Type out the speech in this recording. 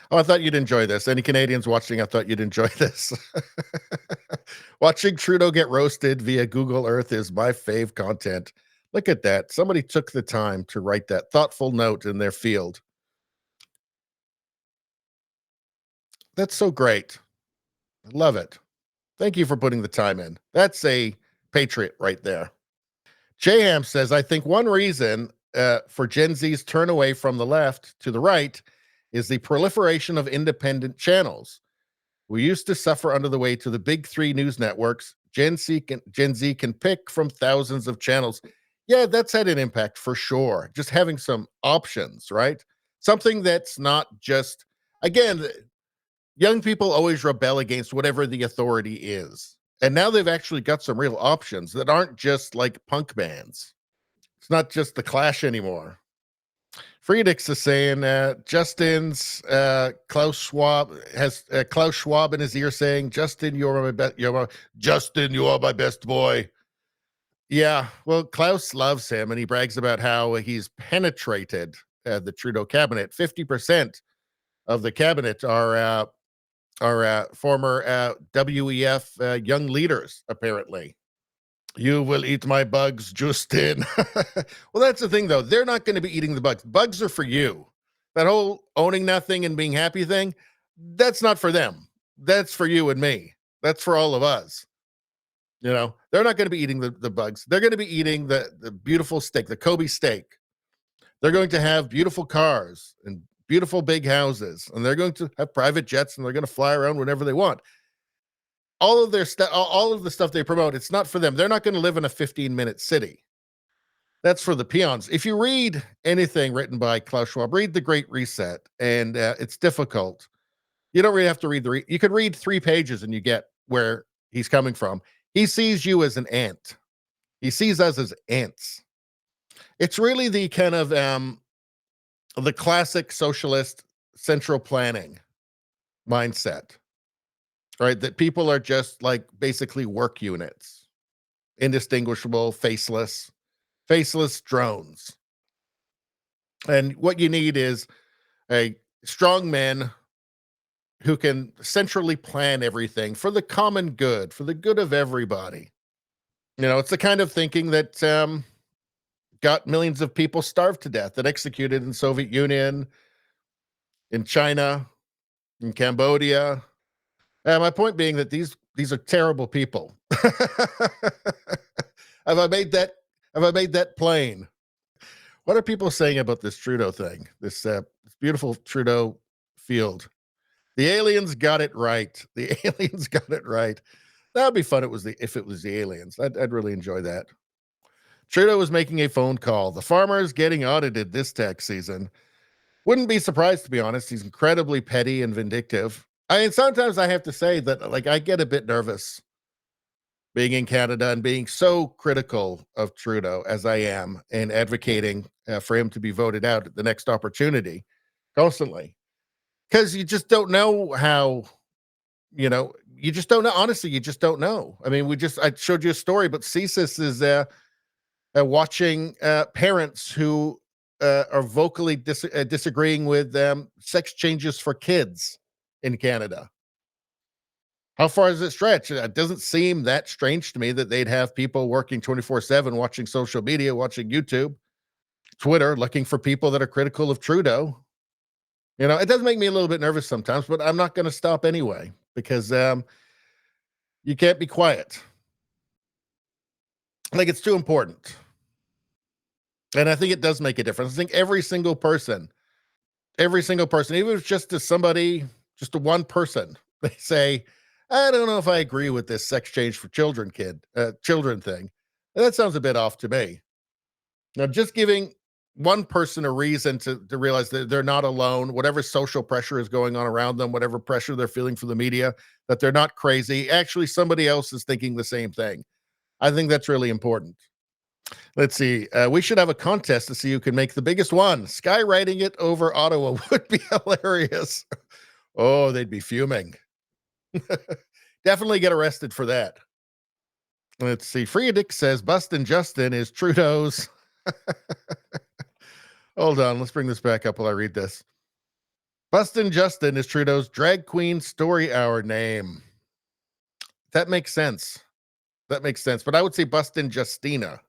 Oh, I thought you'd enjoy this. Any Canadians watching, I thought you'd enjoy this. Watching Trudeau get roasted via Google Earth is my fave content. Look at that. Somebody took the time to write that thoughtful note in their field. That's so great. I love it. Thank you for putting the time in. That's a patriot right there. Jham says, I think one reason for Gen Z's turn away from the left to the right is the proliferation of independent channels. We used to suffer under the weight to the big three news networks. Gen Z can pick from thousands of channels. Yeah, that's had an impact for sure. Just having some options, right? Something that's not just, again, young people always rebel against whatever the authority is. And now they've actually got some real options that aren't just like punk bands. It's not just the Clash anymore. Friedix is saying Justin's Klaus Schwab has Klaus Schwab in his ear saying, "Justin, Justin, you are my best boy." Yeah, well, Klaus loves him, and he brags about how he's penetrated the Trudeau cabinet. 50% of the cabinet are former WEF young leaders, apparently. You will eat my bugs, Justin. Well, that's the thing, though. They're not going to be eating the bugs. Bugs are for you. That whole owning nothing and being happy thing, that's not for them. That's for you and me. That's for all of us. You know, they're not going to be eating the bugs. They're going to be eating the beautiful steak, the Kobe steak. They're going to have beautiful cars and beautiful big houses, and they're going to have private jets, and they're going to fly around whenever they want. All of their stuff, all of the stuff they promote, it's not for them. They're not going to live in a 15-minute city. That's for the peons. If you read anything written by Klaus Schwab, read The Great Reset, and it's difficult. You don't really have to read you could read 3 pages and you get where he's coming from. He sees you as an ant. He sees us as ants. It's really the kind of the classic socialist central planning mindset, right? That people are just like basically work units, indistinguishable, faceless drones. And what you need is a strong man who can centrally plan everything for the common good, for the good of everybody. You know, it's the kind of thinking that got millions of people starved to death, that executed in Soviet Union, in China, in Cambodia. My point being that these are terrible people. Have I made that plain? What are people saying about this Trudeau thing? This beautiful Trudeau field. The aliens got it right. The aliens got it right. That'd be fun. If it was the aliens. I'd really enjoy that. Trudeau was making a phone call. The farmers getting audited this tax season. Wouldn't be surprised, to be honest. He's incredibly petty and vindictive. I mean, sometimes I have to say that, like, I get a bit nervous being in Canada and being so critical of Trudeau as I am, and advocating for him to be voted out at the next opportunity constantly. Because you just don't know how, you just don't know. Honestly, you just don't know. I mean, I showed you a story, but CSIS is watching parents who are vocally disagreeing with sex changes for kids in Canada. How far does it stretch? It doesn't seem that strange to me that they'd have people working 24/7, watching social media, watching YouTube, Twitter, looking for people that are critical of Trudeau. You know, it does make me a little bit nervous sometimes, but I'm not going to stop anyway, because you can't be quiet. Like, it's too important. And I think it does make a difference. I think every single person, even if it's just to somebody, just to one person, they say, I don't know if I agree with this sex change for children thing. And that sounds a bit off to me. Now, just giving one person a reason to realize that they're not alone, whatever social pressure is going on around them, whatever pressure they're feeling from the media, that they're not crazy. Actually, somebody else is thinking the same thing. I think that's really important. Let's see. We should have a contest to see who can make the biggest one. Skywriting it over Ottawa would be hilarious. Oh, they'd be fuming. Definitely get arrested for that. Let's see. Friedick says Bustin' Justin is Trudeau's. Hold on. Let's bring this back up while I read this. Bustin' Justin is Trudeau's drag queen story hour name. That makes sense. That makes sense. But I would say Bustin' Justina.